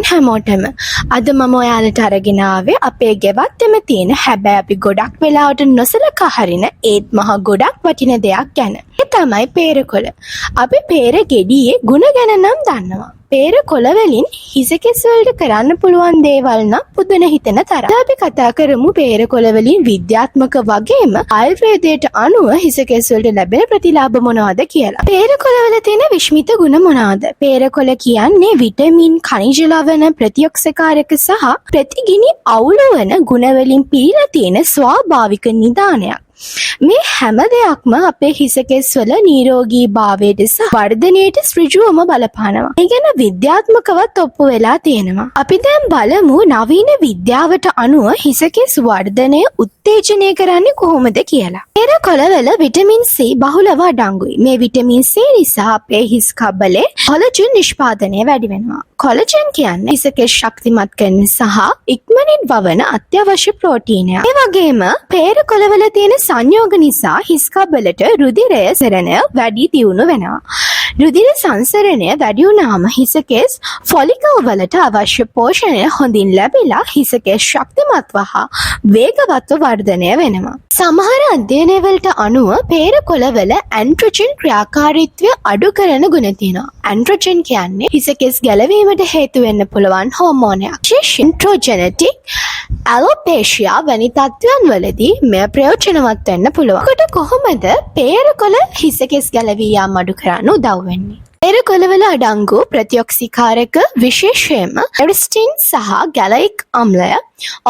තෙරුවන් හැමෝටම අද මම ඔයාලට අරගෙන ආවේ අපේ ගෙවත්තෙම තියෙන හැබැයි අපි ගොඩක් වෙලාවට නොසලකා හරින ඒත් මහ ගොඩක් වටින දෙයක් ගැන. ඒ තමයි පේරකොළ. අපි පේර ගෙඩියේ ගුණ ගැන නම් දන්නවා. පේර කොළ වලින් හිසකෙස් වලට කරන්න පුළුවන් දේවල් නම් පුදුන හිතෙන තරම්. අපි කතා කරමු පේර කොළ වලින් විද්‍යාත්මක වගේම ආයුර්වේදයට අනුව හිසකෙස් වලට ලැබෙන ප්‍රතිලාභ මොනවද කියලා. පේර කොළ වල තියෙන විශ්මිත ගුණ මොනවද? පේර කොළ කියන්නේ විටමින්, ඛනිජ ලවණ, ප්‍රතිඔක්සකාරක සහ ප්‍රතිගිනි අවුල වන ගුණ වලින් පිරීලා තියෙන ස්වාභාවික නිදානයක්. මේ හැම දෙයක්ම අපේ හිසකෙස් වල නිරෝගී භාවයට සහ වර්ධනයට ඍජුවම බලපානවා. ඒ ගැන විද්‍යාත්මකවත් ඔප්පු වෙලා තියෙනවා. අපි දැන් බලමු නවීන විද්‍යාවට අනුව හිසකෙස් වර්ධනය උත්තේජනය කරන්නේ කොහොමද කියලා. පේර කොළවල විටමින් C බහුලව අඩංගුයි. මේ විටමින් C නිසා අපේ හිස් කබලේ කොලජන් නිෂ්පාදනය වැඩි වෙනවා. කොලජන් කියන්නේ හිසකෙස් ශක්තිමත් කරන සහ ඉක්මනින් වවන අත්‍යවශ්‍ය ප්‍රෝටීනයක්. ඒ වගේම පේර කොළවල තියෙන සංයෝග නිසා හිස් කබලට රුධිරය සරණය වැඩි දියුණු වෙනවා. රුධිර සංසරණය වැඩි වුණාම හිසකෙස් ෆොලිකල් වලට අවශ්‍ය පෝෂණය හොඳින් ලැබිලා හිසකෙස් ශක්තිමත්ව හා වේගවත්ව වර්ධනය වෙනවා. සමහර අධ්‍යයනවලට අනුව පේර කොළවල ඇන්ඩ්‍රොජන් ක්‍රියාකාරීත්වය අඩු කරන ගුණ තියෙනවා. ඇන්ඩ්‍රොජන් කියන්නේ හිසකෙස් ගැලවීමට හේතු වෙන්න පුළුවන් හෝමෝනයක්. විශේෂයෙන් ඇන්ඩ්‍රොජෙනෙටික් ඇලෝපේෂියා වැනි තත්ත්වයන් වලදී මෙය ප්‍රයෝජනවත් වෙන්න පුළුවන්. කොට කොහොමද පේර කොළ හිසකෙස් ගැලවී යාම අඩු කරන්න උදව් වෙන්නේ? පේර කොළවල අඩංගු ප්‍රතිඔක්සිකාරක විශේෂයෙන්ම ඇරිස්ටින් සහ ගැලයික් අම්ලය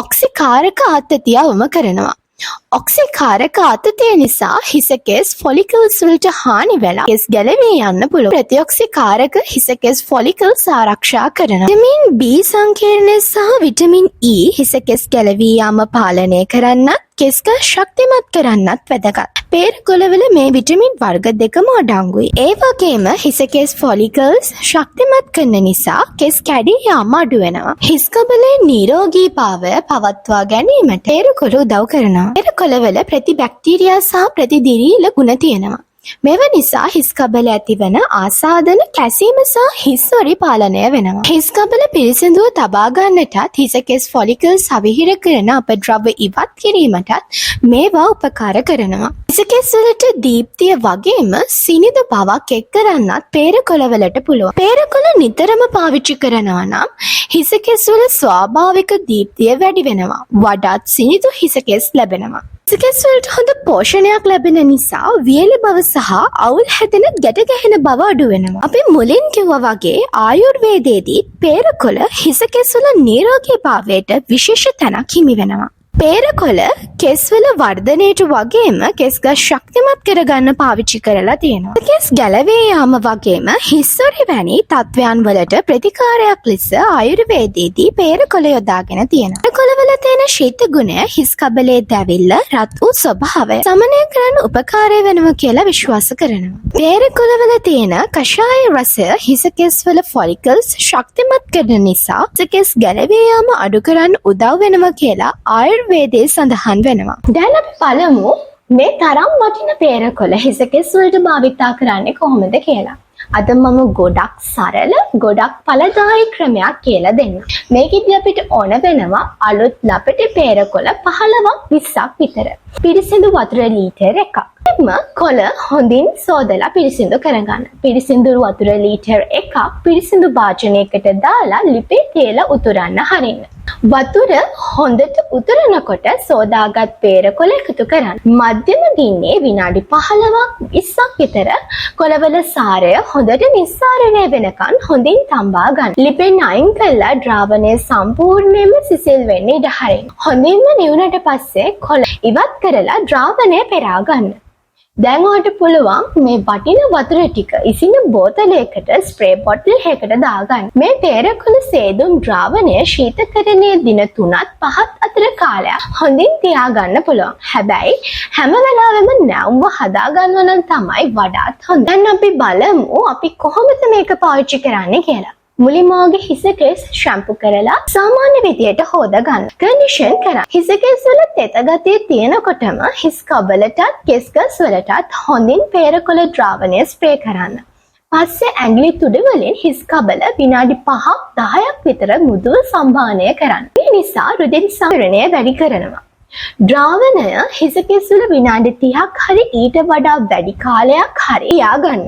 ඔක්සිකාරක ආතතිය අවම කරනවා. ඔක්සිකාරක ආතතිය නිසා හිසකෙස් ෆොලිකල්ස් වලට හානි වෙලා කෙස් ගැලවී යන්න පුළුවන්. ප්‍රතිඔක්සිකාරක හිසකෙස් ෆොලිකල්ස් ආරක්ෂා කරනවා. විටමින් B සංකීර්ණය සහ විටමින් E හිසකෙස් ගැලවී යාම පාලනය කරන්නත් කෙස්ක ශක්තිමත් කරන්නත් වැදගත්. පේර කොළවල මේ විටමින් වර්ග දෙකම අඩංගුයි. ඒ වගේම හිසකෙස් ෆොලිකල්ස් ශක්තිමත් කරන නිසා කෙස් කැඩී යාම අඩු වෙනවා. හිස් කබලේ නිරෝගී භාවය පවත්වා ගැනීමට පේර කොළ උදව් කරනවා. පේර කොළවල ප්‍රතිබැක්ටීරියා සහ ප්‍රතිදිරීල ගුණ තියෙනවා. මෙව නිසා හිස් කබල ඇතිවන ආසාදන කැසීම සහ හිස් සොරි පාලනය වෙනවා. හිස් කබල පිරිසිදුව තබා ගන්නටත් හිසකෙස් ෆොලිකල්ස් අවහිර කරන අපද්‍රව්‍ය ඉවත් කිරීමටත් මේවා උපකාර කරනවා. හිසකෙස් වලට දීප්තිය වගේම සිනිඳු බවක් එක් කරන්නත් පේර කොළවලට පුළුවන්. පේර කොළ නිතරම පාවිච්චි කරනවා නම් හිසකෙස් වල ස්වාභාවික දීප්තිය වැඩි වෙනවා. වඩාත් සිනිඳු හිසකෙස් ලැබෙනවා. හිසකෙස් වලට හොඳ පෝෂණයක් ලැබෙන නිසා වියලි බව සහ අවුල් හැදෙන ගැට ගැහෙන බව අඩු වෙනවා. අපි මුලින් කිව්වා වගේ ආයුර්වේදයේදී පේර කොළ හිසකෙස් වල නිරෝගී භාවයට විශේෂ තැනක් හිමි වෙනවා. පේර කොළ කෙස් වල වර්ධනයට වගේම කෙස් ගස් ශක්තිමත් කරගන්න පාවිච්චි කරලා තියෙනවා. කෙස් ගැලවී යාම වගේම හිස් සොරි වැනි තත්වයන් වලට ප්‍රතිකාරයක් ලෙස ආයුර්වේදයේදී පේර කොළ යොදාගෙන තියෙනවා. පේර කොළවල තියෙන ශීත ගුණය හිස් කබලේ දැවිල්ල රත් වූ ස්වභාවය සමනය කරන්න උපකාරය වෙනවා කියලා විශ්වාස කරනවා. පේර කොළවල තියෙන කෂාය රසය හිසකෙස් වල ෆොලිකල්ස් ශක්තිමත් කරන නිසා හිසකෙස් ගැලවී යාම අඩු කරන්න උදව් වෙනවා කියලා ආයුර්වේදයේ සඳහන් වෙනවා. දැන් අපි බලමු මේ තරම් වටින පේර කොළ හිසකෙස් වලට භාවිතා කරන්නේ කොහොමද කියලා. අද මම ගොඩක් සරල ගොඩක් ඵලදායී ක්‍රමයක් කියලා දෙන්න. මේකෙදි අපිට ඕන වෙනවා අලුත් ලපටි පේර කොළ 15ක් 20ක් විතර. පිරිසිදු වතුර ලීටර් එකක්. කොළ හොඳින් සෝදලා පිරිසිදු කරගන්න. පිරිසිදු වතුර ලීටර් එකක් පිරිසිදු භාජනයකට දාලා ලිපේ තියලා උතුරන්න හරින්න. වතුර හොඳට උතුරනකොට සෝදාගත් පේර කොළ එකතු කරන්න. මධ්‍යම ගින්නේ විනාඩි 15ක් 20ක් විතර කොළවල සාරය හොඳට නිස්සාරණය වෙනකන් හොඳින් තඹා ගන්න. ලිපෙන් අයින් කළා ද්‍රාවණය සම්පූර්ණයෙන්ම සිසිල් වෙන්න ඉඩ හරින්න. හොඳින්ම නිවුනට පස්සේ කොළ ඉවත් කරලා ද්‍රාවණය පෙරා ගන්න. දැන් ඔයාලට පුළුවන් මේ වටින වතුර ටික ඉසින බෝතලයකට ස්ප්‍රේ බොටල් එකකට දාගන්න. මේ පේර කොළ සේදුම් ද්‍රාවණය ශීතකරණයේ දින 3ත් 5ත් අතර කාලයක් හොඳින් තියාගන්න පුළුවන්. හැබැයි හැම වෙලාවෙම නැවුම හදාගන්න නම් තමයි වඩාත් හොඳ. දැන් අපි බලමු අපි කොහොමද මේක පාවිච්චි කරන්නේ කියලා. මුලින්ම ඔයාගේ හිසකෙස් ෂැම්පු කරලා සාමාන්‍ය විදියට හොදා ගන්න. කන්ඩිෂන් කරන්න. හිසකෙස් වල තෙත ගතිය තියෙනකොටම හිස් කබලටත් කෙස් ගස් වලටත් හොඳින් පේර කොළ ද්‍රාවණය ස්ප්‍රේ කරන්න. පස්සේ ඇඟිලි තුඩ වලින් හිස් කබල විනාඩි 5ක් 10ක් විතර මුදුව සම්භානය කරන්න. මේ නිසා රුධිර සංවරණය වැඩි කරනවා. ද්‍රාවණය හිස කෙස්වල විනාඩි 30ක් හරි ඊට වඩා වැඩි කාලයක් හරි යාගන්න.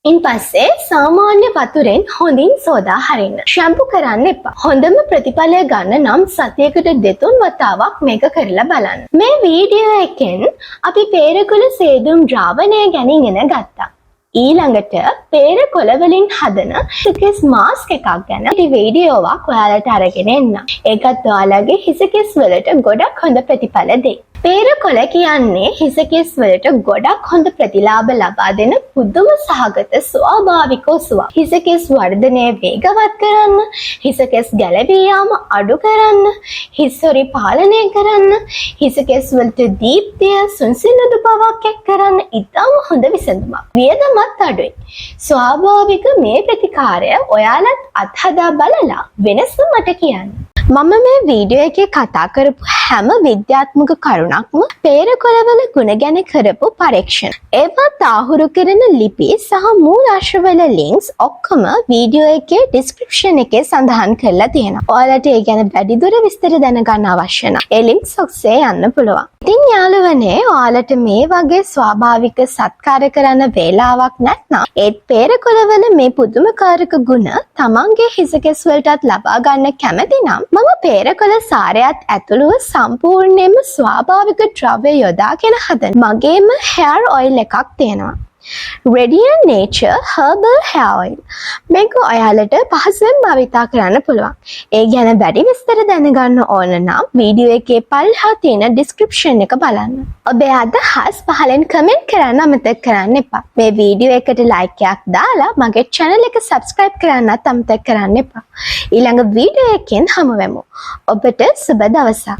ඉන් පස්සේ සාමාන්‍ය වතුරෙන් හොඳින් සෝදා හරින්න. ෂැම්පු කරන්න එපා. හොඳම ප්‍රතිඵලය ගන්න නම් සතියකට 2-3 වතාවක් මේක කරලා බලන්න. මේ වීඩියෝ එකෙන් අපි පේරකොළ සේදුම් ද්‍රාවණය ගැන ඉගෙන ගත්තා. ඊළඟට පේරකොළ වලින් හදන හිසකෙස් මාස්ක් එකක් ගැන වීඩියෝවක් ඔයාලට අරගෙන එන්න. ඒකත් ඔයාලගේ හිසකෙස් වලට ගොඩක් හොඳ ප්‍රතිඵල දෙයි. පේරකොළ කියන්නේ හිසකෙස් වලට ගොඩක් හොඳ ප්‍රතිලාභ ලබා දෙන පුදුම සහගත ස්වාභාවික ඔසුවක්. හිසකෙස් වර්ධනය වේගවත් කරන්න, හිසකෙස් ගැලවී යාම අඩු කරන්න, හිස්හොරි පාලනය කරන්න, හිසකෙස් වලට දීප්තිය සුන්සිනුදු බවක් එක් කරන්න ඉතාම හොඳ විසඳුමක්. වියදමත් අඩුයි. ස්වාභාවික මේ ප්‍රතිකාරය ඔයාලත් අත්හදා බලලා වෙනස මට කියන්න. මම මේ වීඩියෝ එකේ කතා කරපු හැම විද්‍යාත්මක කරුණක්ම පේරකොළවල ගුණ ගැන කරපු පරීක්ෂණ. ඒවා තාහුරු කරන ලිපි සහ මූලාශ්‍රවල ලින්ක්ස් ඔක්කොම වීඩියෝ එකේ ඩිස්ක්‍රිප්ෂන් එකේ සඳහන් කරලා තියෙනවා. ඔයාලට ඒ ගැන වැඩිදුර විස්තර දැනගන්න අවශ්‍ය නම් ඒ ලින්ක්ස් ඔස්සේ යන්න පුළුවන්. ඉතින් යාළුවනේ ඔයාලට මේ වගේ ස්වාභාවික සත්කාර කරන්න වේලාවක් නැත්නම් ඒත් පේරකොළවල මේ පුදුමකාරක ගුණ තමන්ගේ හිසකෙස් වලටත් ලබා ගන්න කැමති නම් මම පේරකොළ සාරයත් ඇතුළුව සම්පූර්ණයෙන්ම ස්වාභාවික ද්‍රව්‍ය යොදාගෙන හදන මගේම hair oil එකක් තියෙනවා. Radiant Nature Herbal Hair Oil. මේක ඔයාලට පහසුවෙන් භාවිතා කරන්න පුළුවන්. ඒ ගැන වැඩි විස්තර දැනගන්න ඕන නම් වීඩියෝ එකේ පල්හා තියෙන ඩිස්ක්‍රිප්ෂන් එක බලන්න. ඔබේ අදහස් පහලෙන් කමෙන්ට් කරන්න අමතක කරන්න එපා. මේ වීඩියෝ එකට ලයික් එකක් දාලා මගේ channel එක subscribe කරන්නත් අමතක කරන්න එපා. ඊළඟ වීඩියෝ එකෙන් හමු වෙමු. ඔබට සුබ දවසක්.